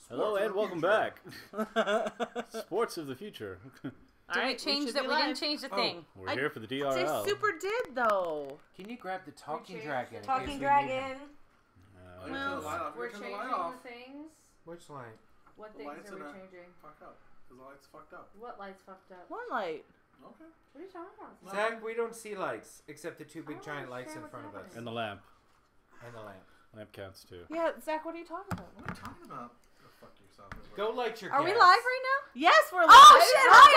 Hello and welcome back. Sports of the future. Did we change that? We didn't change the thing. We're here for the DRL. I super did though. Can you grab the talking dragon? Talking dragon. We're changing the things. Which light? What things are we changing? Fuck up. Because the light's fucked up. What light's fucked up? One light. Okay. What are you talking about? Zach, we don't see lights except the two big giant lights in front of us. And the lamp. And the lamp. Lamp counts too. Yeah, Zach, what are you talking about? What are you talking about? Go fuck yourself. Go light your Are we gas. live right now? Yes, we're live. Oh shit! Hi,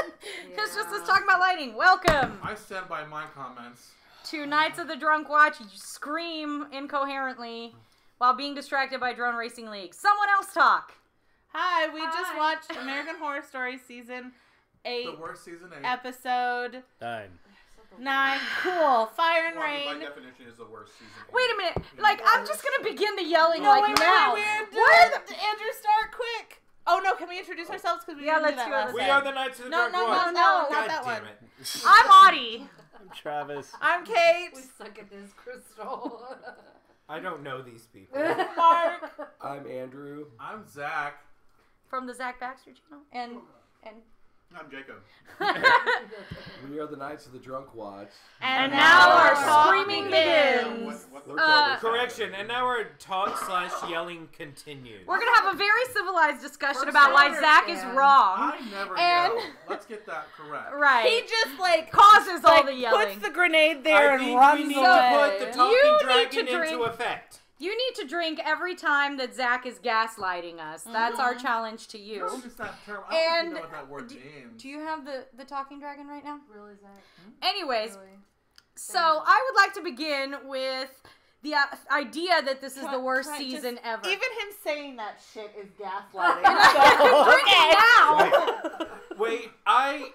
internet. Chris just was talking about lighting. Welcome I stand by my comments. to Nights of the Drunk Watch. You scream incoherently while being distracted by Drone Racing League. Someone else talk. Hi, we just watched American Horror Story Season 8, The worst season 8. Episode 9. Cool. Fire and Well, Rain. by definition is the worst season 8. Wait a minute. Like, I'm just gonna begin the yelling No, like wait, now. wait, Where the... Andrew, start quick. Oh no, can we introduce ourselves? Because we Yeah, didn't let's do do that it. last We time. are the Knights of the Drunk Watch. No, No. not God that damn one. it. I'm Audie. I'm Travis. I'm Kate. We suck at this, Crystal. I don't know these people. Mark. I'm Andrew. I'm Zach. From the Zach Baxter channel. And I'm Jacob. We are the Knights of the Drunk Watch. And now our talking screaming begins. begins. Correction, and now our talk/yelling continues. We're gonna have a very civilized discussion about why Zach is wrong. I never And- yell. Let's get that correct. Right. He just causes all the yelling. puts the grenade there I and think runs we need away. to put the talking You need dragon to drink- into effect. You need to drink every time that Zach is gaslighting us. That's our challenge to you. Don't use that term. I don't And even know what that word means. Do you have the talking dragon right now? Really, Zach? Anyways, Really? so I would like to begin with the idea that this is the worst Can I just- season ever. Even him saying that shit is gaslighting. Drinking now. Wait, I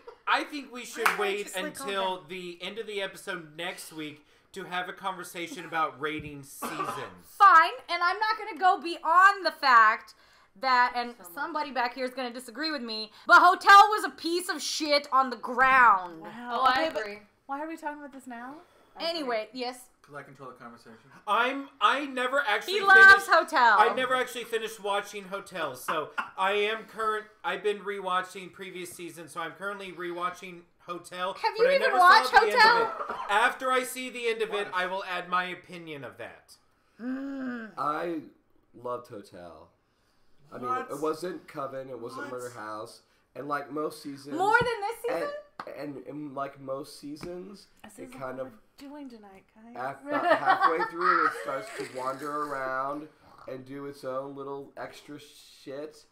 think we should wait just, like, calm until the end of the episode next week to have a conversation about rating seasons. Fine, and I'm not going to go beyond the fact that, and somebody back here is going to disagree with me, but Hotel was a piece of shit on the ground. Wow. Oh, I Okay, but agree. why are we talking about this now? Anyway, yes, Because I control the conversation. I never actually he loves Hotel. I never actually finished watching Hotel, so I've been rewatching previous seasons, so I'm currently rewatching Hotel. Have you but I even never watched saw the end of Hotel? it. After I see the end of it, I will add my opinion of that. I loved Hotel. I mean, What? it wasn't Coven, it wasn't What? Murder House, and like most seasons, More than this season? and like most seasons, it kind of doing tonight, guys. about halfway through it starts to wander around and do its own little extra shit,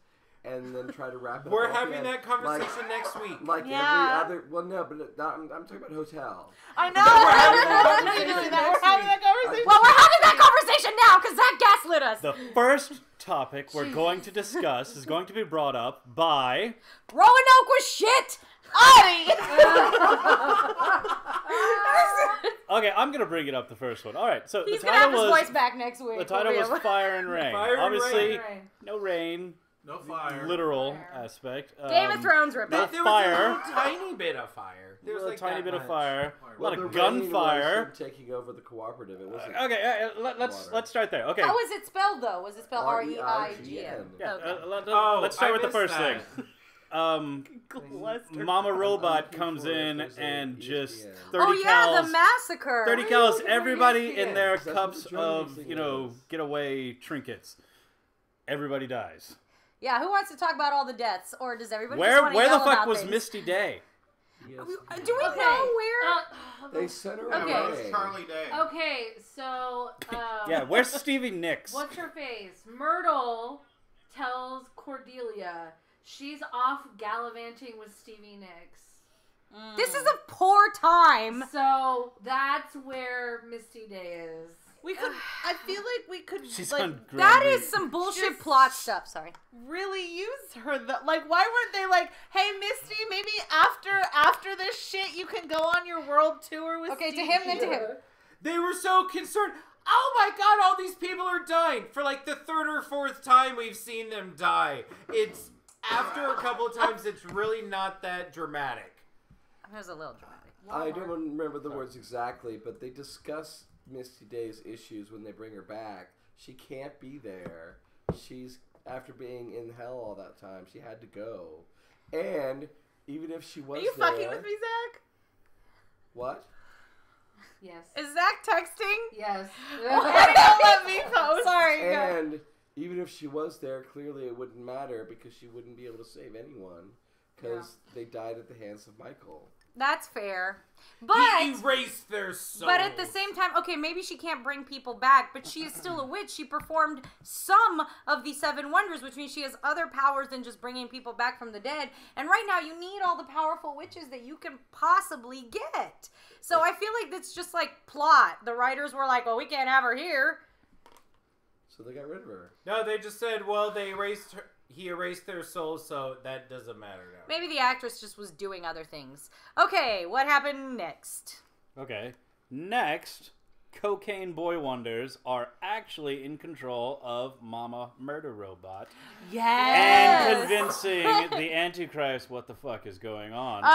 and then try to wrap it We're up. at the having end. that conversation next week. Like Yeah. every other. Well, no, but I'm talking about Hotel. I know. We're having that conversation. We're having that conversation. Well, we're having that conversation now because Zach gaslit us. The first topic we're going to discuss is going to be brought up by... Roanoke was shit. Audie. Okay, I'm going to bring it up the first one. All right, so He's the gonna have title his was... voice back next week. The title was Fire and Rain. Fire and Obviously, Rain. no rain, No fire. literal Fire. aspect. Game of Thrones ripoff. no There fire. was a little tiny bit of fire. There was a like tiny that bit of much. fire. A lot The of rain was gunfire. him taking over the cooperative. It wasn't. Okay, Water. let's start there. Okay. How was it spelled though? Was it spelled R-E-I-G-N. R-E-I-G-N? Yeah, Okay. let's start with the I first missed thing. Cluster. Mama Robot looking comes for it in if there's and a just ESPN. 30 Oh yeah, cals, the massacre. 30 Why are you cals looking for everybody ESPN? in their Because that's what cups the German of, thing is. getaway trinkets. Everybody dies. Yeah, who wants to talk about all the deaths, or does everybody just Where want to the yell fuck about was things? Misty Day? Yes. Do we know where? They sent her Okay. Where's away. Charlie Day? Okay, so Yeah, where's Stevie Nicks? what's her face? Myrtle tells Cordelia she's off gallivanting with Stevie Nicks. This is a poor time. So that's where Misty Day is. We could. I feel like we could. She's like, on That Grand is some bullshit Just- plot stuff. Sorry. really use her. Like, why weren't they like, hey, Misty, maybe after this shit, you can go on your world tour with Okay, to Stevie? him, then to him. They were so concerned. Oh my god, all these people are dying. For like the third or fourth time we've seen them die. It's after a couple of times, it's really not that dramatic. It was a little dramatic. I don't remember the words exactly, but they discuss Misty Day's issues when they bring her back. She can't be there. She's after being in hell all that time. She had to go. And even if she was Are you there, fucking with me, Zach? What? Yes. Is Zach texting? Yes. Why don't let me post? Sorry. And even if she was there, clearly it wouldn't matter because she wouldn't be able to save anyone because they died at the hands of Michael. That's fair. But He erased their souls. But at the same time, okay, maybe she can't bring people back, but she is still a witch. She performed some of the 7 wonders, which means she has other powers than just bringing people back from the dead. And right now, you need all the powerful witches that you can possibly get. So I feel like that's just like plot. The writers were like, well, we can't have her here. So they got rid of her. No, they just said, well, they erased her. He erased their souls, so that doesn't matter now. Maybe the actress just was doing other things. Okay, what happened next? Okay. Next, cocaine boy wonders are actually in control of Mama Murder Robot Yes! and convincing the Antichrist what the fuck is going on and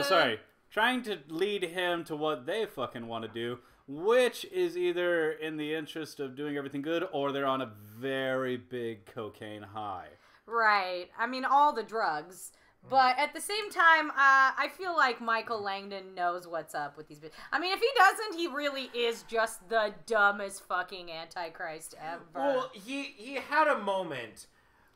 what. Trying to lead him to what they fucking want to do, which is either in the interest of doing everything good or they're on a very big cocaine high. Right. I mean, all the drugs. But at the same time, I feel like Michael Langdon knows what's up with these bitches. I mean, if he doesn't, he really is just the dumbest fucking Antichrist ever. Well, he had a moment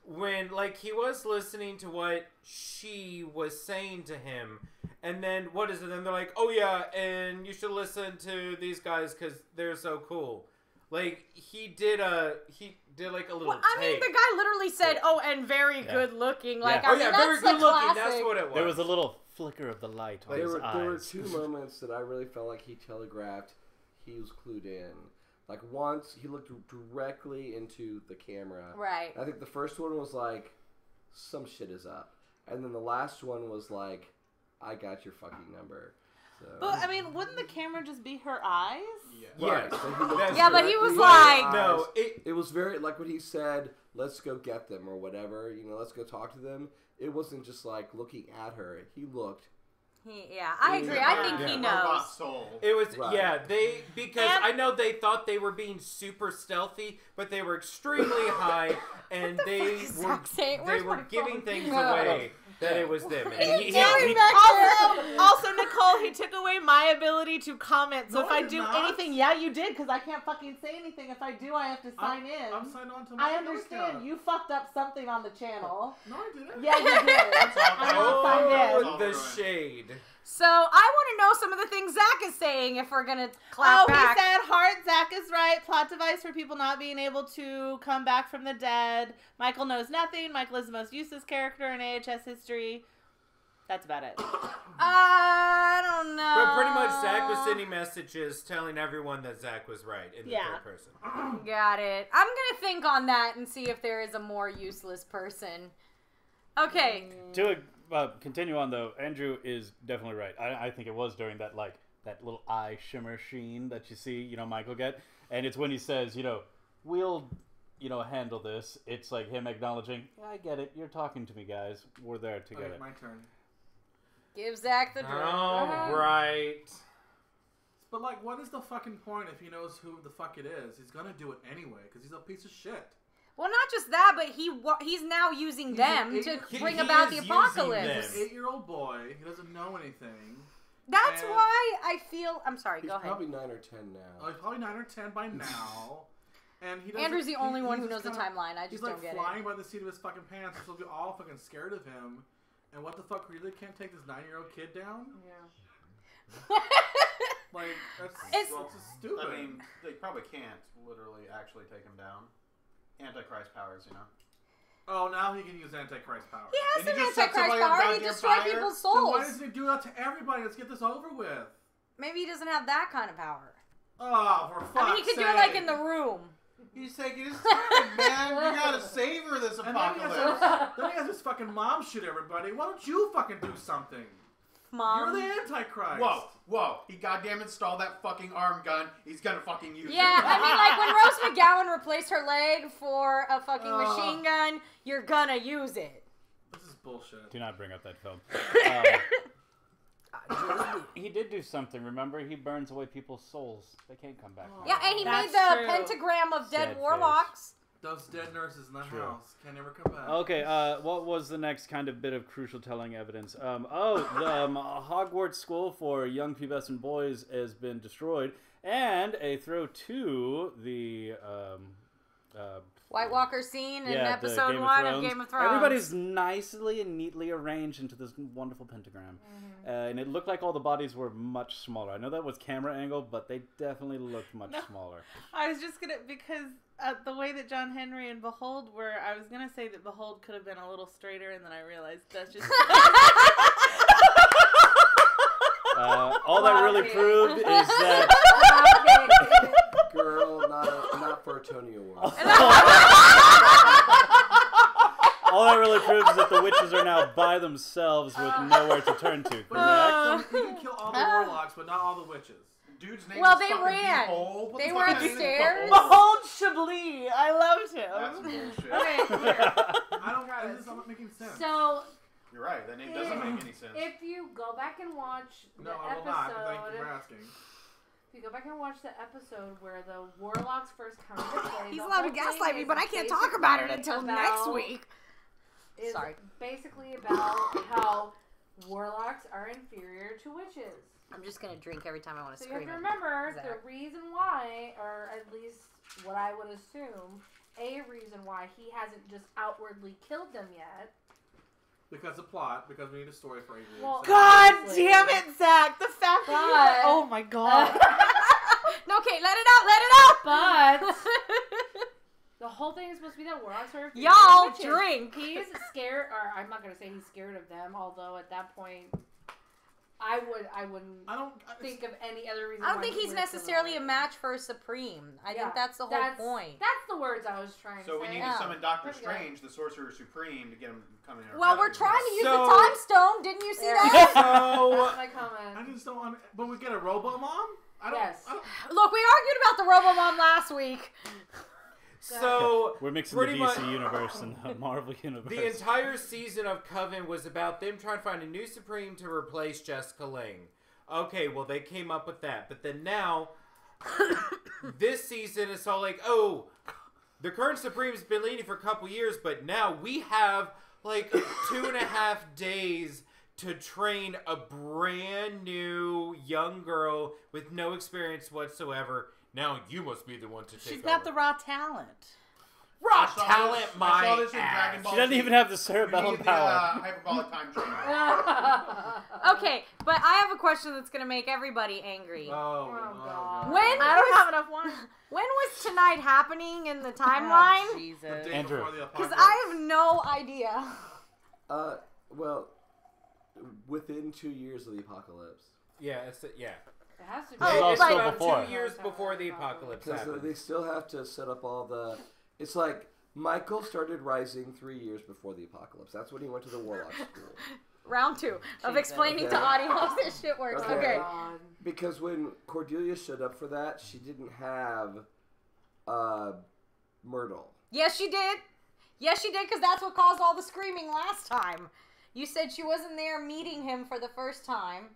when, like, he was listening to what she was saying to him. And then, what is it? And they're like, oh yeah, and you should listen to these guys because they're so cool. Like, he did like a little Well, I mean, tape. the guy literally said, "Oh, and very good looking." Like, Yeah. I Oh mean, yeah, that's very the good looking. classic. That's what it was. There was a little flicker of the light on There his were eyes. 2 moments that I really felt like he telegraphed he was clued in. Like, once, he looked directly into the camera. Right. I think the first one was like, some shit is up. And then the last one was like, I got your fucking number. So. But I mean, wouldn't the camera just be her eyes? Yeah. Right. Yeah. So he looked Yeah, but he directly was in like- her No, eyes. It was very, like when he said, let's go get them or whatever, let's go talk to them. It wasn't just like looking at her. He looked. I agree. I think he knows. Robot soul. It was Right. because And- I know they thought they were being super stealthy, but they were extremely high, and they is Zach saying? they Where's were my giving phone? things No. away that it was them. And he- Also, Nicole, he took away my ability to comment. So No, if I I did do not. anything, yeah, you did, because I can't fucking say anything. If I do, I have to sign in. I'm signed on to my I understand. You fucked up something on the channel. No, I didn't. Yeah, you did. I'm not signed in. Oh, the shade. So I want to know some of the things Zach is saying if we're gonna clap back. He said, "Heart, Zach is right. Plot device for people not being able to come back from the dead. Michael knows nothing. Michael is the most useless character in AHS history." That's about it. I don't know. But pretty much Zach was sending messages telling everyone that Zach was right in the Yeah. third person. Got it. I'm gonna think on that and see if there is a more useless person. Okay. To continue on though, Andrew is definitely right. I think it was during that that little eye shimmer sheen that you see, Michael get, and it's when he says, we'll, handle this. It's like him acknowledging, yeah, I get it. You're talking to me, guys. We're there to get Okay, it. my turn. Give Zach the drink. All right. But what is the fucking point if he knows who the fuck it is? He's gonna do it anyway because he's a piece of shit. Well, not just that, but he's now using He's them an to idiot. bring He about is the using apocalypse. them. 8-year-old boy. He doesn't know anything. That's And- why I feel. I'm sorry. He's Go ahead. probably 9 or 10 now. Oh, he's probably 9 or 10 by now. And he doesn't. Andrew's the only one who he's knows the just kinda- timeline. I He's just don't get flying it. by the seat of his fucking pants. We're supposed to be all fucking scared of him. And what the fuck? We really can't take this 9-year-old kid down? That's It's- just stupid. I mean, they probably can't literally actually take him down. Antichrist powers, Oh, now he can use Antichrist power. He has And he some just set Antichrist somebody on power. He goddamn destroyed fire? people's Then why souls. doesn't he do that to everybody? Let's get this over with. Maybe he doesn't have that kind of power. Oh, for fuck's I mean, he could do it like in the room. He's taking his time, man. You gotta savor this And then he, apocalypse. then he has his fucking mom shoot everybody. Why don't you fucking do something? Mom. You're the Antichrist. Whoa. He goddamn installed that fucking arm gun. He's gonna fucking use Yeah, it. I mean, like when Rose McGowan replaced her leg for a fucking machine gun, you're gonna use it. This is bullshit. Do not bring up that film. He did do something. Remember, he burns away people's souls. They can't come back. Yeah, and he That's made the true. pentagram of dead Sad warlocks. Those dead nurses in the True. house can never come back. Okay, what was the next kind of bit of crucial telling evidence? The Hogwarts School for young pubescent boys has been destroyed, and a throw to the White Walker scene in the episode Game 1 of Thrones. Game of Thrones. Everybody's nicely and neatly arranged into this wonderful pentagram. And it looked like all the bodies were much smaller. I know that was camera angle, but they definitely looked much smaller. I was just gonna, because the way that John Henry and Behold were, I was gonna say that Behold could have been a little straighter, and then I realized that's just. All that really proved is that Girl, not for a Tony Award. all that really proves is that the witches are now by themselves with nowhere to turn to. Correct? You can kill all the warlocks, but not all the witches. Dude's name Well, is they fucking ran. Behold. What They the were fuck is upstairs. Behold? Behold Chablis. I loved That's him. bullshit. Okay, here. I don't. This is not making sense. So You're right. That name doesn't make any sense. if you go back and watch the No, I will not. But thank you for episode, asking. if you go back and watch the episode where the warlocks first come into play, He's the allowed to whole thing gaslight me, is but I can't talk about it basically until next about- week. Is Sorry. basically about how warlocks are inferior to witches. I'm just gonna drink every time I want to So you have scream. to remember Zach. the reason why, or at least what I would assume, a reason why he hasn't just outwardly killed them yet. Because of plot. Because we need a story for 8 weeks. Well, God Seriously. damn it, Zach! The fact that But- oh my god. No, okay, let it out, let it out. But the whole thing is supposed to be that warlocks are inferior to Y'all witches. drink. He's scared, or I'm not gonna say he's scared of them. Although at that point, I wouldn't I don't. think of any other reason. I don't why think he he's would kill necessarily a them. match for a Supreme. I Yeah, think that's the whole point. That's the words I was trying to So say. we need Yeah. to summon Doctor There we go. Strange, the Sorcerer Supreme, to get him coming in. Well, we're trying to use So- the time stone. Didn't you see There. that? So That's my comment. I just don't. But we get a Robo Mom. I don't. Yes. I don't, Look, we argued about the Robomom last week. so We're mixing Pretty the much- DC universe and the Marvel universe. the entire season of Coven was about them trying to find a new Supreme to replace Jessica Lange. Okay, well they came up with that, but then now this season it's all like, oh, the current Supreme's been leading for a couple years, but now we have like 2.5 days to train a brand new young girl with no experience whatsoever. Now you must be the one to take She's over. got the raw talent. raw I saw talent, this- my I saw this in ass. Dragon Ball She doesn't Z. even have the We cerebellum need the power. hyperbolic time trainer. Okay, but I have a question that's gonna make everybody angry. Oh, God. When I don't was, have enough wine. when was tonight happening in the Oh, timeline? The Jesus. day Andrew. before the Because apocalypse. I have no idea. Well, within 2 years of the apocalypse. Yeah, yeah. It has to be. Oh, Yeah, it's like- about before. 2 years before the apocalypse Because happens. they still have to set up all the. It's like Michael started rising 3 years before the apocalypse. That's when he went to the Warlock School. Round 2 of Jesus. explaining to Okay. audience how this shit works. Okay. Okay. God. Because when Cordelia showed up for that, she didn't have Myrtle. Yes, she did. Yes, she did, because that's what caused all the screaming last time. You said she wasn't there meeting him for the first time,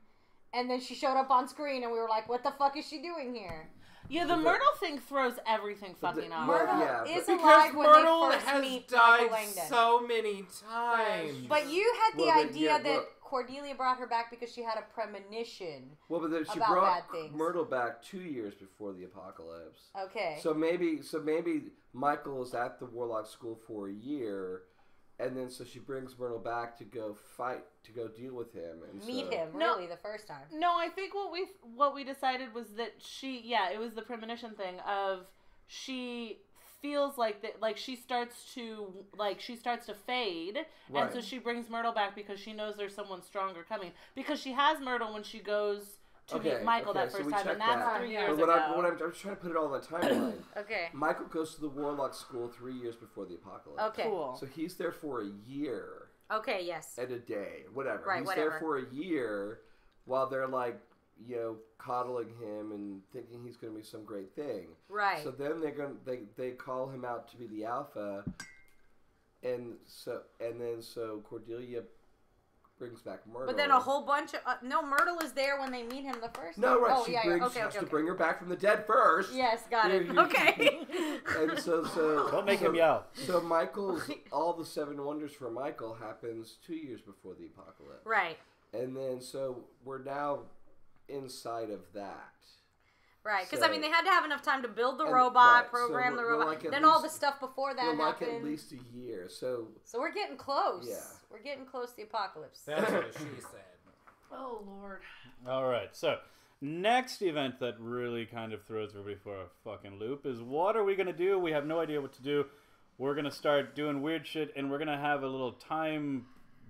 and then she showed up on screen, and we were like, what the fuck is she doing here? Yeah, the Myrtle thing throws everything But fucking the- off. Well, Myrtle yeah, is but- Because alive when Myrtle they first has meet died Michael Langdon. so many times. But you had the Well, but idea yeah, that well- Cordelia brought her back because she had a premonition. Well, but then she About brought bad things. Myrtle back 2 years before the apocalypse. Okay. So maybe Michael is at the Warlock School for a year, and then so she brings Myrtle back to go fight, to go deal with him, and Meet so, him, No. really, the first time. No, I think what we decided was that it was the premonition thing of she feels like that, like she starts to fade, and so Right. she brings Myrtle back because she knows there's someone stronger coming, because she has Myrtle when she goes to meet Michael that so first we time, and checked that's that. 3 Yeah. years But ago. I'm trying to put it all in the timeline. Okay. Michael goes to the Warlock School 3 years before the apocalypse. Okay. Cool. So he's there for a year Okay, yes. and a day, whatever. Right, he's whatever. there for a year while they're like, coddling him and thinking he's going to be some great thing. Right. So then they call him out to be the alpha, and so Cordelia brings back Myrtle. But then a whole bunch of no, Myrtle is there when they meet him the first. No, right. Oh, she yeah, brings, yeah. Okay, she has okay, to bring her back from the dead first. Yes, got it. You- Okay. And so Don't make him yell. So Michael's all the 7 wonders for Michael happens 2 years before the apocalypse. Right. And then so we're now inside of that. Right, because So- I mean, they had to have enough time to build the And- robot, right, so program the we're robot, like at then all the least- stuff before that We're like happened. at least a year. So So we're getting close. Yeah. We're getting close to the apocalypse. That's what she said. Oh Lord. All right, so next event that really kind of throws everybody for a fucking loop is what are we going to do? We have no idea what to do. We're going to start doing weird shit, and we're going to have a little time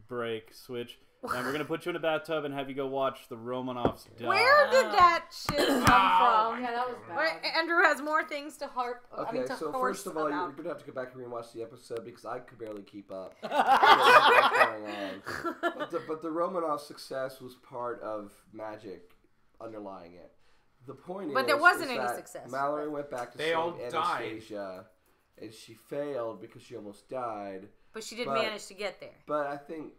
break switch, and we're going to put you in a bathtub and have you go watch the Romanovs die. Where did that shit come from? Yeah, that was bad. Wait, Andrew has more things to harp. I mean, okay, to so horse first of all, about. you're gonna have to go back and rewatch the episode because I could barely keep up. What's going on. But the Romanov success was part of magic underlying it. The point But is, there wasn't is any that success. Mallory went back to They save all died. Anastasia, and she failed because she almost died. But she did But- manage to get there. But I think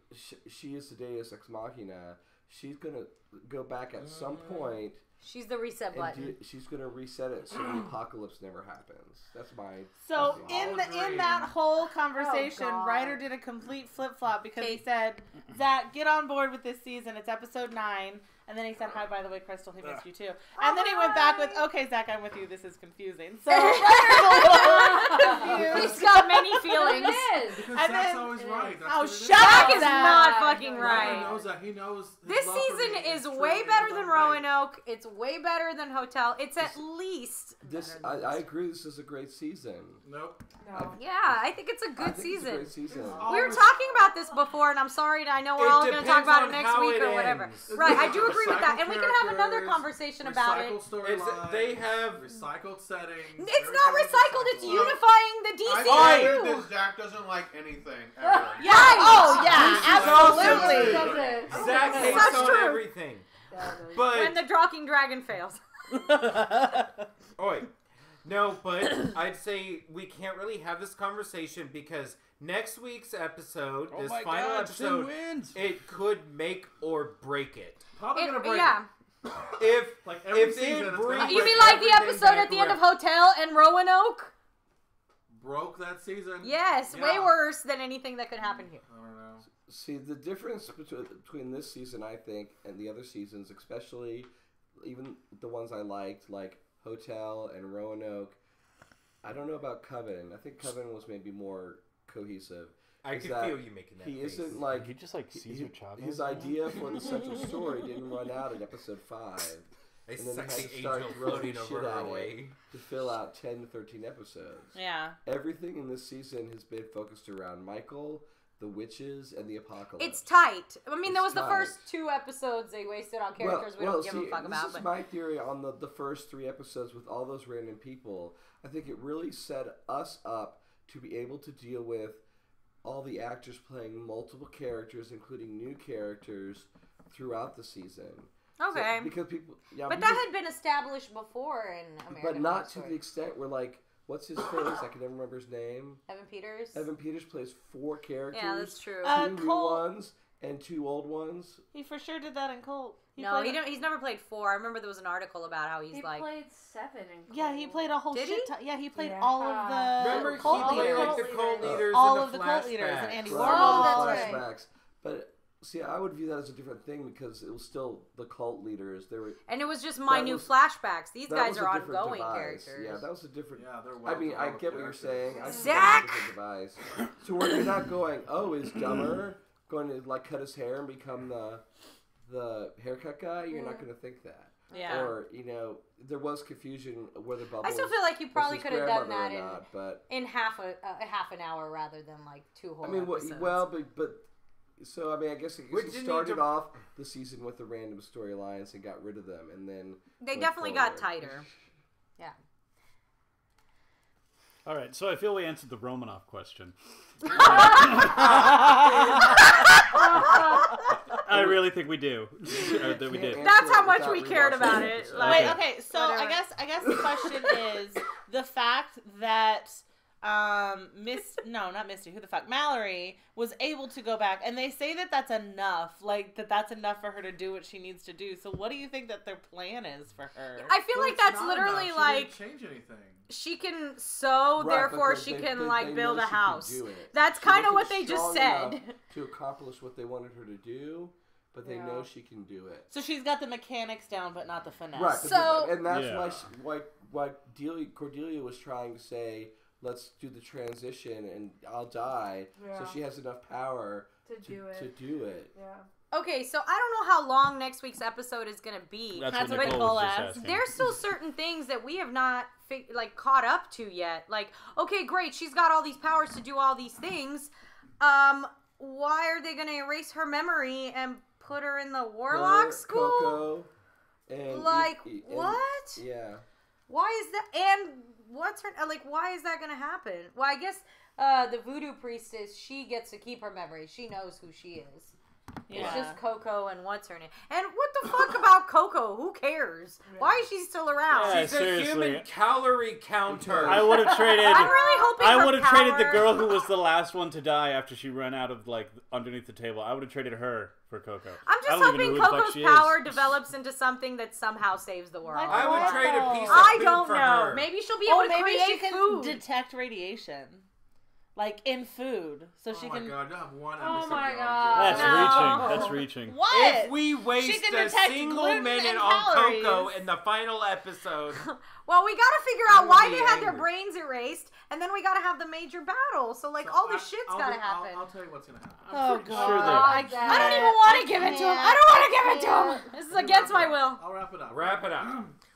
she is the Deus Ex Machina. She's gonna go back at some point. She's the reset button. She's gonna reset it so the apocalypse never happens. That's my. So opinion. in that whole conversation, Oh, God. Ryder did a complete flip flop because he Okay. said, "Zach, get on board with this season. It's episode 9." And then he said, "Hi, by the way, Crystal, he missed you too." And then he went back with, "Okay, Zach, I'm with you. This is confusing." So Ryder's a little confused. He's got many feelings. It is. Because And Zach's then- always right. That's Oh, what it is. shut Zach up, is Zach. not fucking He right. knows that. He knows his This love for season me is true way in better his than own right. Roanoke. It's way better than Hotel. It's at least This, better than I agree. This is a great season. Nope. No. Yeah, I think it's a I good think season. It's a great season. We were talking about this before, and I'm sorry. I know we're It all going to talk depends about it on next how week it or whatever. ends. Right, I do agree with that, Recycled and we can have another characters, conversation about it. Recycled storylines. They have- recycled settings. It's not recycled. It's recycled. unifying the I DCU. think that Zach doesn't like anything ever. Yeah. Oh, yeah. This is Absolutely. so Does it? Zach hates That's on true. everything. Yeah, it But When the Talking Dragon fails. Oi. No, but I'd say we can't really have this conversation because next week's episode, Oh this my final God, Sin episode, wins. it could make or break it. Probably gonna break Yeah. If Like every if season, it it's brings gonna You mean break like the everything episode back at the end of around. Hotel and Roanoke? Broke that season. Yes, Yeah. way worse than anything that could happen here. I don't know. See, the difference between this season, I think, and the other seasons, especially even the ones I liked, like Hotel and Roanoke, I don't know about Coven. I think Coven was maybe more cohesive. I Is could that feel you making that He face. isn't like You just like Caesar Chavez. his idea for the central story didn't run out in episode 5 A and then sexy had to start angel throwing floating shit over at her it. way. to fill out 10 to 13 episodes. Yeah. Everything in this season has been focused around Michael, the witches, and the apocalypse. It's tight. I mean, there It's was the tight. first 2 episodes they wasted on characters we don't give a fuck about. This is But my theory on the first 3 episodes with all those random people. I think it really set us up to be able to deal with all the actors playing multiple characters, including new characters, throughout the season. okay. So, because people, yeah, But people- that had been established before in American but Horror not to Story. the extent where, like, what's his face? I can never remember his name. Evan Peters. Evan Peters plays 4 characters. Yeah, that's true. 2 new Cole- ones and 2 old ones. He for sure did that in Colt. No, played he don't. He's never played 4. I remember there was an article about how he's He like. played 7 in Cold. Yeah, he played a whole Did shit he? ton. Yeah, he played Yeah. all of the Remember, cult he played leaders. like the cult leaders All in of the the cult leaders and flashbacks. Andy Right, Warhol. all the Oh, that's right. flashbacks. But see, I would view that as a different thing because it was still the cult leaders. They were. And it was just my That new was- flashbacks. These that guys was are a different ongoing device. characters. Yeah, that was a different. Yeah, they're I mean, I well-developed get what you're characters. saying. I see Zach! that as a different device. So where you're not going, oh, is Dumber going to like cut his hair and become the haircut guy? You're not going to think that. Yeah. Or there was confusion whether Bubbles. I still feel like you probably was could his have done grandmother that or not, but in half an hour rather than like 2 whole I mean, episodes. but so I mean, I guess We it didn't started need to- off the season with the random storylines and got rid of them, and then they went definitely got forward. tighter. Yeah. All right, so I feel we answered the Romanov question. I really think we do. Or that we Can't did. answer That's how it much without we cared rewatching about the it. episode. Like- Wait, Okay. okay, so I Whatever. guess the question is the fact that not Misty, who the fuck, Mallory was able to go back, and they say that that's enough, like that's enough for her to do what she needs to do. So what do you think that their plan is for her? I feel But like it's that's not literally enough. She like didn't change anything. she can sew, Right, therefore because she they- can they like know build a she can house. do it. That's She kind of wasn't what they just strong said. enough to accomplish what they wanted her to do, but they know she can do it. So she's got the mechanics down, but not the finesse. Right, So- and that's Yeah. why Cordelia was trying to say, let's do the transition and I'll die, so she has enough power To do it. to do it. Yeah. Okay, so I don't know how long next week's episode is gonna be. That's That's what what Nicole Nicole was just asked. asking. There's still certain things that we have not caught up to yet. Like, okay, great, she's got all these powers to do all these things. Why are they gonna erase her memory and put her in the warlock Her, school? Coco, and Like, and- what? Yeah. Why is that? And what's her like? Why is that gonna happen? Well, I guess the voodoo priestess, she gets to keep her memory. She knows who she is. Yeah. It's just Coco and what's her name. And what the fuck about Coco? Who cares? Why is she still around? Yeah, She's a seriously. human calorie counter. I would have traded. I'm really hoping I her would have traded the power- girl who was the last one to die after she ran out of like underneath the table. I would have traded her for Coco. I'm I just don't even know hoping who the fuck Coco's she power is. develops into something that somehow saves the world. Like I would what? trade a piece of I food don't for know. her. Maybe she'll be able to maybe create she can food. detect radiation, like in food, so she Oh my can. god, you have one Oh episode. my y'all. God. That's No. reaching. That's reaching. What? If we waste She can a detect single gluten minute and on calories. Coco in the final episode, Well, we gotta figure I out would why be they had their angry. brains erased, and then we gotta have the major battle. So, like, So all this I- shit's I'll gotta do- happen. I'll tell you what's gonna happen. Oh pretty god! sure that- I I don't even want to give it to him. I don't want to give it to him. This is against my will. I'll wrap it up. wrap it up.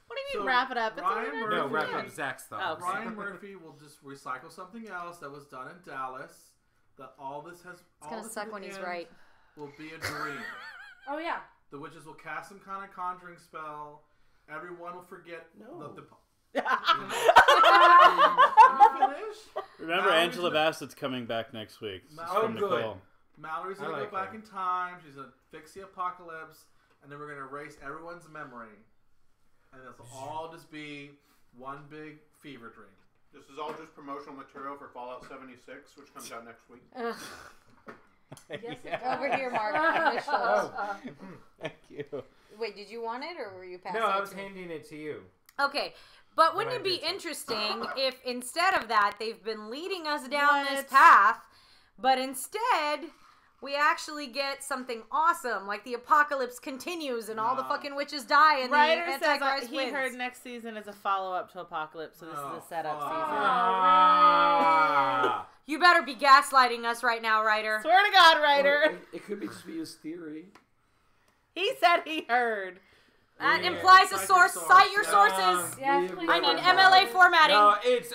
What do you mean So, wrap it up? It's Ryan only Murphy- No, been wrap done. up Zach's thoughts. Oh, Ryan Murphy will just recycle something else that was done in Dallas. That all this has. It's gonna suck when he's right. Will be a dream. Oh yeah. The witches will cast some kind of conjuring spell. Everyone will forget No. the Oh, finish. Remember, Mallory's Angela gonna- Bassett's coming back next week. This is Oh, from good. Nicole. Mallory's I gonna like go back her. in time. She's gonna fix the apocalypse, and then we're gonna erase everyone's memory, and this will all just be one big fever dream. This is all just promotional material for Fallout 76, which comes out next week. Ugh. Yes, Yeah. Over here, Mark. Initials. Oh. Thank you. Wait, did you want it, or were you passing No, I it was to me? handing it to you. Okay, but wouldn't I it be did so. interesting if instead of that, they've been leading us down this What? path, but instead we actually get something awesome, like the apocalypse continues and all the No. fucking witches die and Ryder the says Antichrist he wins. heard next season is a follow-up to Apocalypse, so this Oh, is a setup fuck. season. Ah. You better be gaslighting us right now, Ryder. Swear to God, Or Ryder. it could be just be his theory. He said he heard. That Yeah. implies a Cite your source. source. Cite your Yeah. sources. Yes, We- please. I need Yeah. MLA formatting. No, it's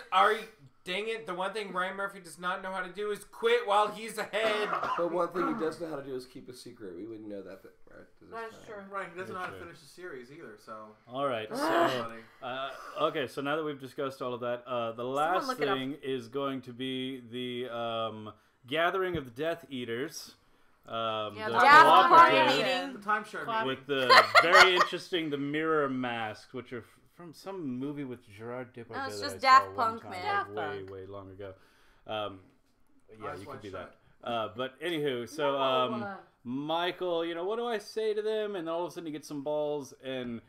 dang it. The one thing Ryan Murphy does not know how to do is quit while he's ahead. But one thing he does know how to do is keep a secret. We wouldn't know that, right? This That's time. true. Right, he doesn't know how to True. finish the series either, so. All right. So, Buddy. okay. So now that we've discussed all of that, the last look it up. thing is going to be the gathering of the Death Eaters. Yeah, the the Daft Punk cooperative meeting. The timeshare meeting. with the very interesting the mirror masks, which are from some movie with Gerard Depardieu. No, it's that just I Daft saw one Punk, time, man. like, Daft way Punk. way long ago. Yeah, Eyes you wide could be shut. that. But anywho, so No. Michael, what do I say to them? And then all of a sudden you get some balls. And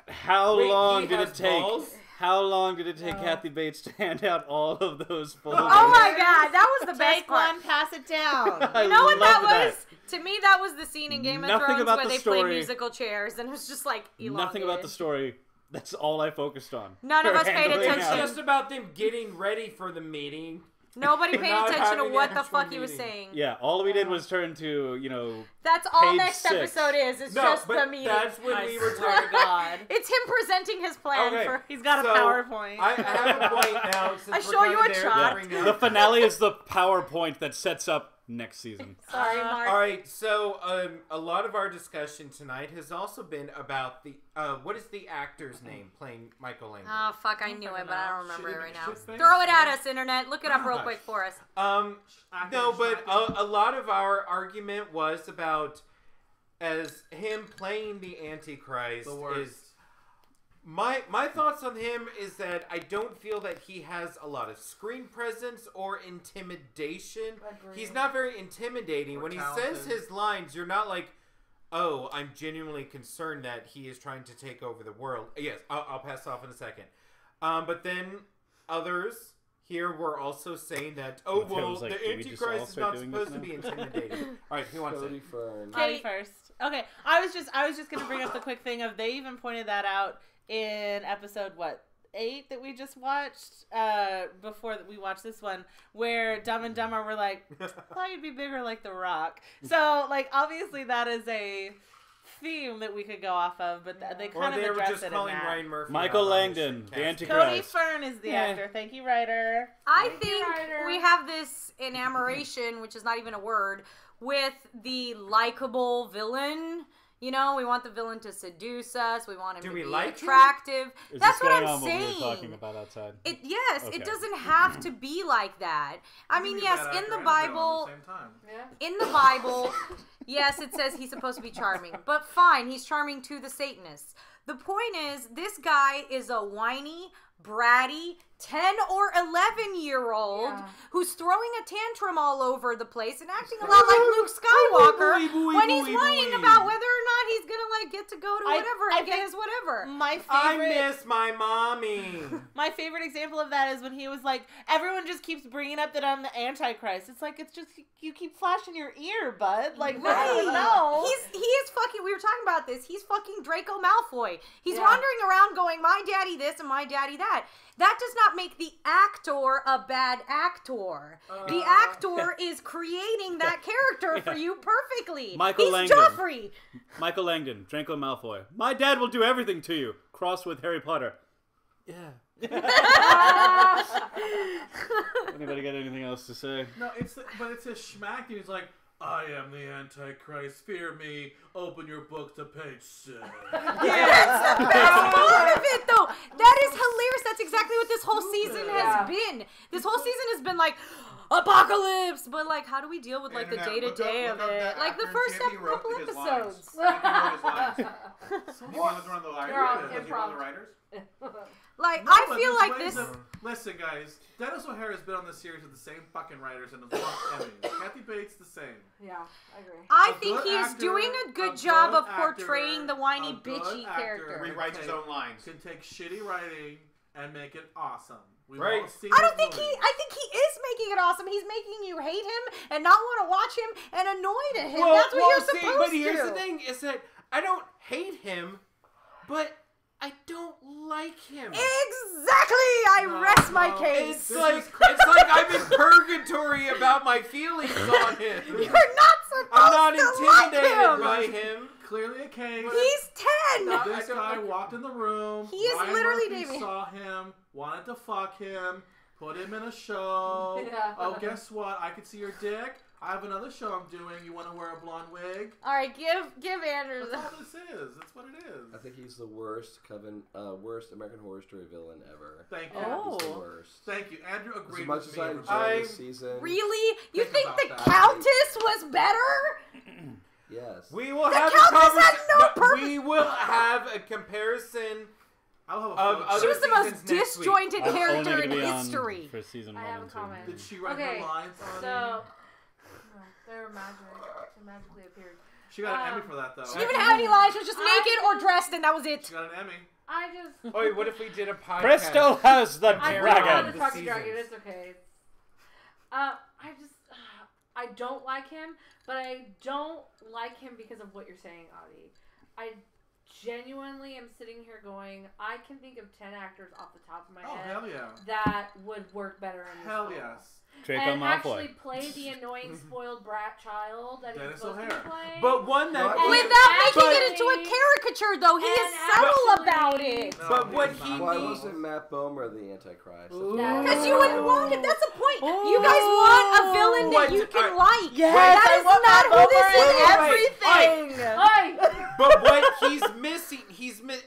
how Wait, long he did it has take? balls? How long did it take Kathy Bates to hand out all of those folders? Oh my god, that was the best Take part. one, pass it down. I You know what that loved was? To me, that was the scene in Game of Nothing Thrones about where the they play story. musical chairs, and it was just like elongated. Nothing about the story. That's all I focused on. None of Her us paid handling attention. out. It's just about them getting ready for the meeting. Nobody paid Not attention to having what an the actual fuck he was meeting. saying. Yeah, all we did was turn to, That's all Page next 6. episode is. It's No, just but the meeting. that's when I we were swear talking. to God. It's him presenting his plan Okay. for. He's got a So, PowerPoint. I have a point now. Since I we're show you kinda a there chart. right now. the finale is the PowerPoint that sets up next season. Sorry, Mark. All right, so a lot of our discussion tonight has also been about the what is the actor's name playing Michael Langdon? Oh fuck! I knew it, but I don't remember it right now. Shit face? Throw it at us, internet. Look it up real Gosh. quick for us. No, but a lot of our argument was about as him playing the Antichrist The worst. is My thoughts on him is that I don't feel that he has a lot of screen presence or intimidation. Agreed. He's not very intimidating. Or When he talented. says his lines, you're not like, oh, I'm genuinely concerned that he is trying to take over the world. Yes, I'll pass off in a second. But then others here were also saying that, oh, It well, feels like, the do we just all Antichrist is start not doing supposed to this be now? intimidating. All right, who wants Cody it? Fern. Katie first. Okay, I was just gonna bring up the quick thing of they even pointed that out in episode 8 that we just watched before we watched this one, where Dumb and Dumber were like, I thought you'd be bigger like The Rock. So like obviously that is a theme that we could go off of, but they Or kind of they were address just it in calling that. Ryan Murphy. Michael out on his Langdon, the casting. Antichrist. Cody Fern is the Yeah. actor. Thank you, writer. I Thank you, think Ryder. we have this enamoration, which is not even a word, with the likable villain. You know, we want the villain to seduce us. We want him Do to we be like him? attractive. Is That's this what going I'm on what we saying. were talking about outside? Yes, Okay. it doesn't have to be like that. I You mean, can be a yes, bad in actor the and a villain Bible, at the same time. Yeah. in the Bible, yes, it says he's supposed to be charming. But fine, he's charming to the Satanists. The point is, this guy is a whiny, bratty, 10 or 11-year-old Yeah. who's throwing a tantrum all over the place and acting a lot like Luke Skywalker when he's whining about whether or not he's gonna like get to go to I whatever and get think- his whatever. My I favorite. miss my mommy. My favorite example of that is when he was like, everyone just keeps bringing up that I'm the Antichrist. It's like, it's just, you keep flashing your ear, bud. Like, Right. no. He is fucking, we were talking about this, he's fucking Draco Malfoy. He's Yeah. wandering around going, my daddy this and my daddy that. That does not make the actor a bad actor. The actor is creating that character for you perfectly. Michael He's Langdon. Joffrey. Michael Langdon, Draco Malfoy. My dad will do everything to you. Cross with Harry Potter. Yeah. Anybody got anything else to say? No, but it's a schmack. He's like, I am the Antichrist. Fear me. Open your book to page 6. That's the best part of it, though. That is hilarious. That's exactly what this whole season has been. This whole season has been like, apocalypse! But, like, how do we deal with, like, the Internet, day-to-day look of up it? that Like, the actor first and see if he wrote couple his lines. episodes. See if he wrote his lines. He was one of the They're all writers. Was he one of improv. the writers? Like, No, I but feel there's like ways this... of- listen, guys. Dennis O'Hara's been on this series with the same fucking writers and has won Emmys. Kathy Bates, the same. Yeah, I agree. I A think good he is actor- doing a good a job good of portraying actor- the whiny, a good bitchy actor character. Rewrites his own lines. Can take shitty writing and make it awesome. We've Right. all seen I don't his think movies. I think he is making it awesome. He's making you hate him and not want to watch him and annoyed at him. That's what you're supposed but to. here's the thing: is that I don't hate him, but I don't like him. Exactly. I No, rest my no, case. It's like I'm in purgatory about my feelings on him. You're not supposed I'm not to like intimidated him. by him. Clearly a case. He's 10. No. This I don't guy like- walked in the room. He is Ryan literally Murphy David. saw him, wanted to fuck him, put him in a show. Yeah. Oh, guess what? I could see your dick. I have another show I'm doing. You want to wear a blonde wig? All right, give Andrew. That's all this is. That's what it is. I think he's the worst worst American Horror Story villain ever. Thank you. Oh. He's the worst. Thank you. Andrew As agreed much with as me. I in enjoy regard- this season, Really? You Think think about the that. Countess was better? yes. We will The have a Countess had no purpose. We will have a comparison. I'll have a Of field other She was trip. the most seasons next week. disjointed I'm only character gonna in be on history. for season I 1 have a and 2. comment. Did she write Okay, her lines on So, they're magic. They magically appeared. She got an Emmy for that, though. She didn't even have any lines. She was just naked or dressed, and that was it. She got an Emmy. I just. Oh, what if we did a podcast? Presto has the I Dragon. forgot dragon. to The talk to seasons. Dragon. It's okay. I don't like him, but I don't like him because of what you're saying, Audie. I genuinely am sitting here going, I can think of 10 actors off the top of my Oh, head hell yeah. that would work better in this Hell role. yes. Draco And Malfoy. actually play the annoying spoiled brat child that he's Dennis supposed to be O'Hara. playing. But one that. But- Without making But- it into a caricature, though, he is And subtle actually- about it. No, But what he's he not. Why needs- wasn't Matt Bomer the Antichrist? Because you wouldn't want him. That's the point. You guys want a villain that What? you can Alright. like. Yes, that I is want not Matt who this Bomer is. in Wait, Everything. Oi! But what he's missing,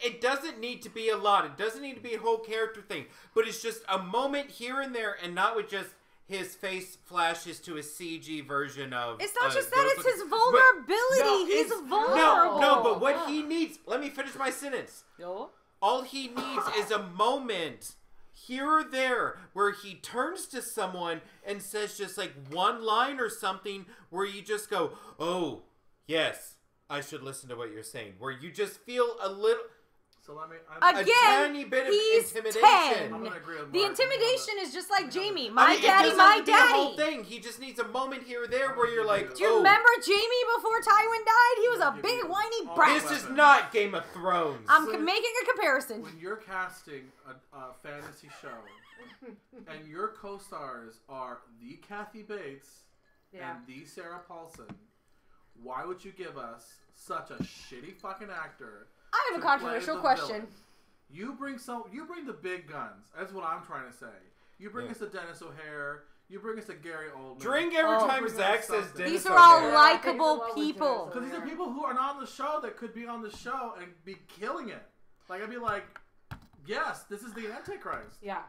it doesn't need to be a lot. It doesn't need to be a whole character thing. But it's just a moment here and there, and not with just his face flashes to a CG version of. It's not just that, those it's looking- his vulnerability. No, He's it's- vulnerable. No, but what he needs. Let me finish my sentence. Yo. All he needs is a moment here or there where he turns to someone and says just like one line or something where you just go, oh, yes, I should listen to what you're saying. Where you just feel a little... So let me. a Again, tiny bit of he's intimidation. 10. I'm gonna agree with The Mark. intimidation is just like Jamie. I My mean, it daddy, doesn't my have to be the whole daddy. thing. He just needs a moment here or there where you're like, Do you oh, remember Jamie before Tywin died? He was a big whiny brat. this is not Game of Thrones. I'm making a comparison. When you're casting a fantasy show and your co-stars are the Kathy Bates Yeah. and the Sarah Paulson, why would you give us such a shitty fucking actor? I have a to play controversial the question. villain? You bring the big guns. That's what I'm trying to say. You bring us a Dennis O'Hare. You bring us a Gary Oldman. Drink every Oh. time Bring us Zach says something. Dennis These are all O'Hare. likable I think people. Because these are people who are not on the show that could be on the show and be killing it. Like, I'd be like, yes, this is the Antichrist. Yeah.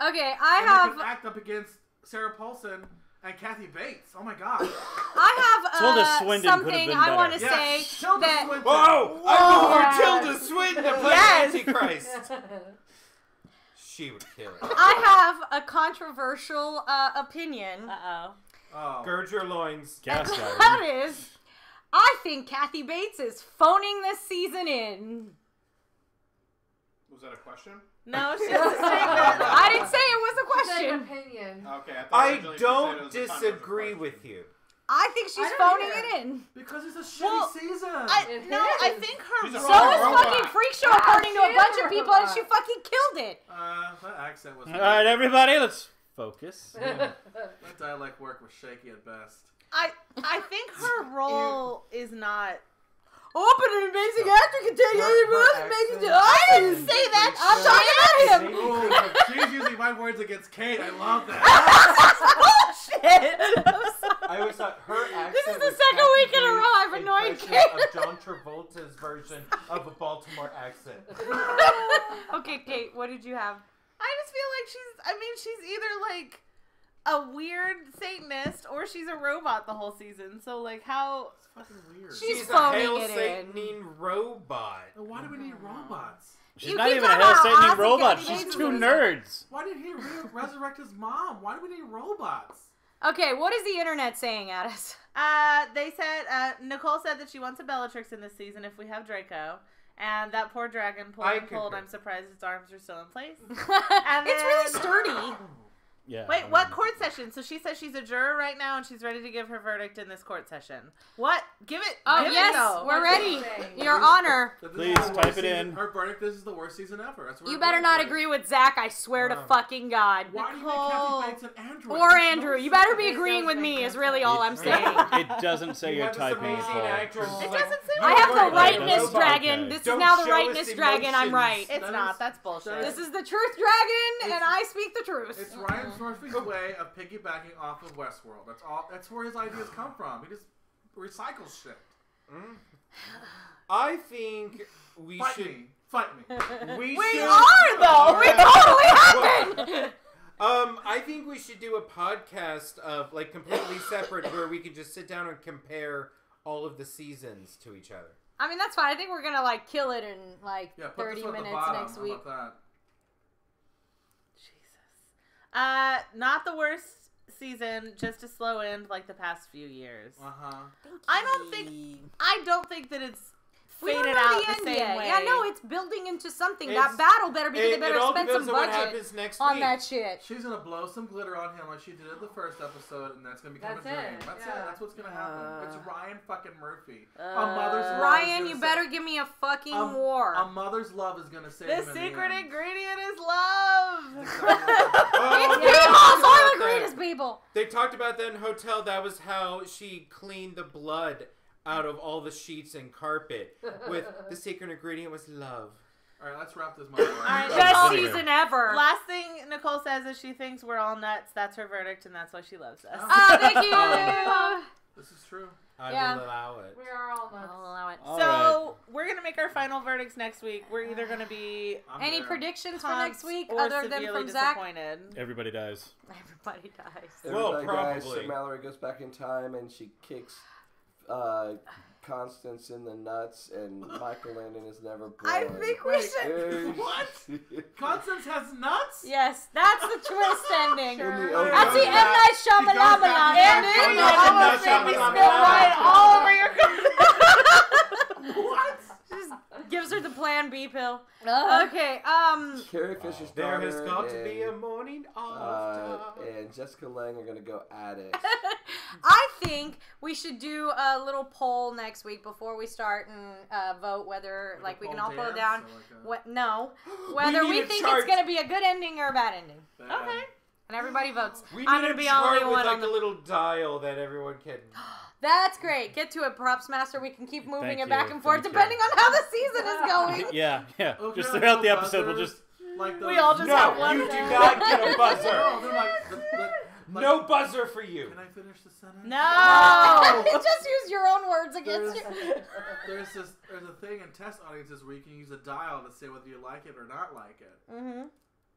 Okay, And I they have can act up against Sarah Paulson and Kathy Bates. Oh my god. Tilda Swinton could have something been I want to better. say Yes, Tilda that Swinton. Whoa! Whoa. I'm Yes. for Tilda Swinton to play Yes. Antichrist. She would kill it. I have a controversial opinion. Oh. Gird your loins. Gas That is, I think Kathy Bates is phoning this season in. Was that a question? No, she's a statement. I didn't say it was a Same question. opinion. Okay, I thought I originally you said it don't was a controversial disagree question. with you. I think she's I don't phoning either. it in. Because it's a shitty Well, season. I is. think her She's a So role. is robot. fucking Freak Show Yeah, according to a she bunch is of a people, and robot. she fucking killed it. That accent was. All right, everybody, let's focus. That dialect work was shaky at best. I think her role is not. Oh, but an amazing actor can take Her anyone else accent making it. is I didn't in say that. Freak I'm Show. talking about him. Oh, she's using my words against Kate. I love that. Bullshit. I always thought her accent This is the was second Kathy week in a row Bates' I've annoyed impression Kate. of John Travolta's version of a Baltimore accent. Okay, Kate, what did you have? I just feel like she's either like a weird Satanist or she's a robot the whole season. So like how? It's fucking weird. She's She's a phoning hail it in. Sataning robot. Why do we need robots? She's You not keep even a talking about hell-satan Ozzy robot. Kathy She's Bates two is- nerds. Why did he resurrect his mom? Why do we need robots? Okay, what is the internet saying at us? They said Nicole said that she wants a Bellatrix in this season if we have Draco. And that poor dragon pulled I and pulled. concur. I'm surprised its arms are still in place. It's really then- sturdy. Yeah. Wait, what court session? So she says she's a juror right now and she's ready to give her verdict in this court session. What? Give it. Oh, give yes, it though. we're What's ready. it saying? Your Honor. That this Please is the type worst it season- in. Her verdict: this is the worst season ever. That's what You her better verdict not is. agree with Zach, I swear to Wow. fucking God. Why do you Nicole. make Kathy Bates an android? Or Makes no Andrew. You sense. better be It agreeing does with make me no is really sense. all I'm saying. It doesn't say You you're have this typing, amazing Nicole. actress. It like, doesn't say I have the Right, rightness that's dragon. okay. This is Don't now the show us rightness dragon. I'm emotions. right. It's That not. is- That's bullshit. This is the truth dragon, and I speak the truth. It's Ryan Murphy's way of piggybacking off of Westworld. That's all. That's where his ideas come from. He just recycles shit. I think we Fight should. me. Fight me. We We should. are, though. We totally have been. I think we should do a podcast of like completely separate where we could just sit down and compare all of the seasons to each other. I mean, that's fine. I think we're going to, like, kill it in, like, Yeah, put 30 this one at the minutes bottom. next How week. about that? Jesus. Not the worst season, just a slow end like the past few years. I don't think that it's We don't faded know out the end same yet. way. Yeah, no, it's building into something. It's- That battle better be. They better it all spend depends some on what budget happens next on week. that shit. She's gonna blow some glitter on him like she did at the first episode, and that's gonna become That's a dream. it, That's yeah. it. That's what's gonna happen. It's Ryan fucking Murphy. A mother's love is Ryan, gonna you sa- better give me a fucking A war. mother's love is gonna save The him. secret in the end. ingredient is love. Oh, It's they people, talked soil about the that. greatest people. They talked about that in Hotel. That was how she cleaned the blood out of all the sheets and carpet. With the secret ingredient was love. All right, let's wrap this mother up. right, Best Vinegar. season ever. Last thing Nicole says is she thinks we're all nuts. That's her verdict, and that's why she loves us. Oh, thank you. This is true. I Yeah. will allow it. We are all nuts. I'll allow it. All So we're gonna make our final verdicts next week. We're either gonna be I'm Any there. predictions for pumped next week or other than severely from Zach? disappointed. Everybody dies. Everybody dies. Well, Everybody dies, probably. so Mallory goes back in time and she kicks Constance in the nuts and Michael Landon is never born. I think we should. What? Constance has nuts? Yes, that's the twist ending. In the That's the opening. M. Night Shyamalan And ending. then you Nuts, almost nuts, made me nuts, spill nuts. wine all over your What? Just gives her the Plan B pill. Uh, Okay. Carrie Fisher's There daughter has got to and, be a morning after. and Jessica Lange are gonna go at it. I think we should do a little poll next week before we start and vote whether, like, we can all put down. Whether need we a think chart. it's gonna be a good ending or a bad ending, Okay. and everybody votes. We I'm need gonna a be chart only with one like on a the. little dial that everyone can. That's great. Get to it, props master. We can keep moving Thank it back you, and forth thank depending on how the season is going. Yeah. Okay, Just like throughout the little episode, we'll buzzers, just. like We all just have No, one you do thing. not get a buzzer. No, they're like No buzzer for you. Can I finish the sentence? No. Just use your own words against There's, you. there's a thing in test audiences where you can use a dial to say whether you like it or not like it. Mm-hmm.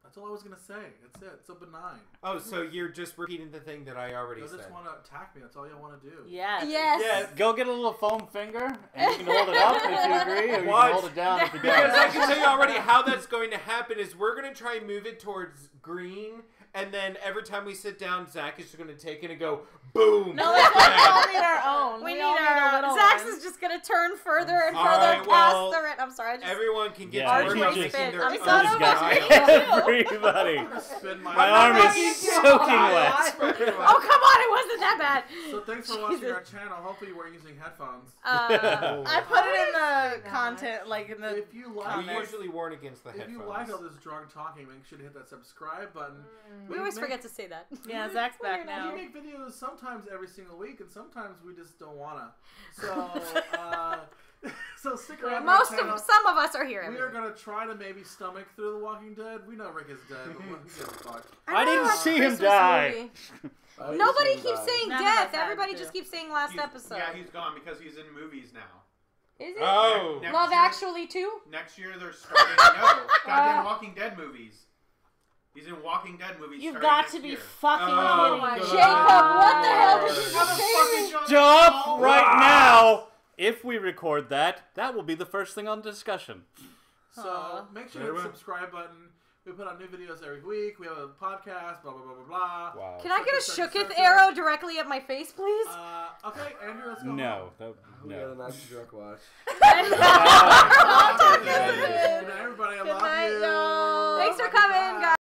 That's all I was gonna say. That's it. It's so benign. Oh, so you're just repeating the thing that I already You'll said. just want to attack me. That's all you want to do. Yes. Yes. Yeah, go get a little foam finger, and you can hold it up if you agree, or you What? can hold it down if you Because I don't. can tell you already how that's going to happen is we're going to try and move it towards green, and then every time we sit down, Zach is just going to take it and go, boom. No, we all need our own. We need all our. a little Zax one. is just gonna turn further and All further right, well, past the red. I'm sorry. I just. Everyone can get Yeah, to work you on just- making their I'm own sorry, Just about got dial. everybody. I'm gonna spin my. My arm not is getting soaking dial. wet. Oh come on! It wasn't that bad. So thanks for watching our channel. Hopefully we're using headphones. I put it in the content, like in the. If you like, We usually warn against the if headphones. you like all this drunk talking, make sure to hit that subscribe button. We always forget to say that. Yeah, Zach's back We now. make videos sometimes every single week, and sometimes we just don't wanna. So, so stick around. to our channel. Some of us are here. We every are week. gonna try to maybe stomach through The Walking Dead. We know Rick is dead, but who gives a fuck? I didn't know, see him Christmas die. movie. I didn't Nobody see him keeps die. saying None of death. us have Everybody to. just keeps saying last He's- episode. Yeah, he's gone because he's in movies now. Is it? Oh. Next Love year- Actually too? Next year they're starting. No, goddamn Walking Dead movies. He's in Walking Dead movies. You've starting got next to be year. fucking Oh, kidding my me. God. Jacob, what the hell did you How the just fuck say? is John Stop Cena? right now. If we record that, that will be the first thing on discussion. So make sure to hit the subscribe button. We put out new videos every week. We have a podcast. Blah blah blah blah blah. Wow. Can I get a Sucker, shooketh sucker. arrow directly at my face, please? Okay, Andrew, let's go. No. We got a No. nice drunk watch. Good Good night, everybody. I love night, you. y'all. Thanks for Love you, coming, bye. guys.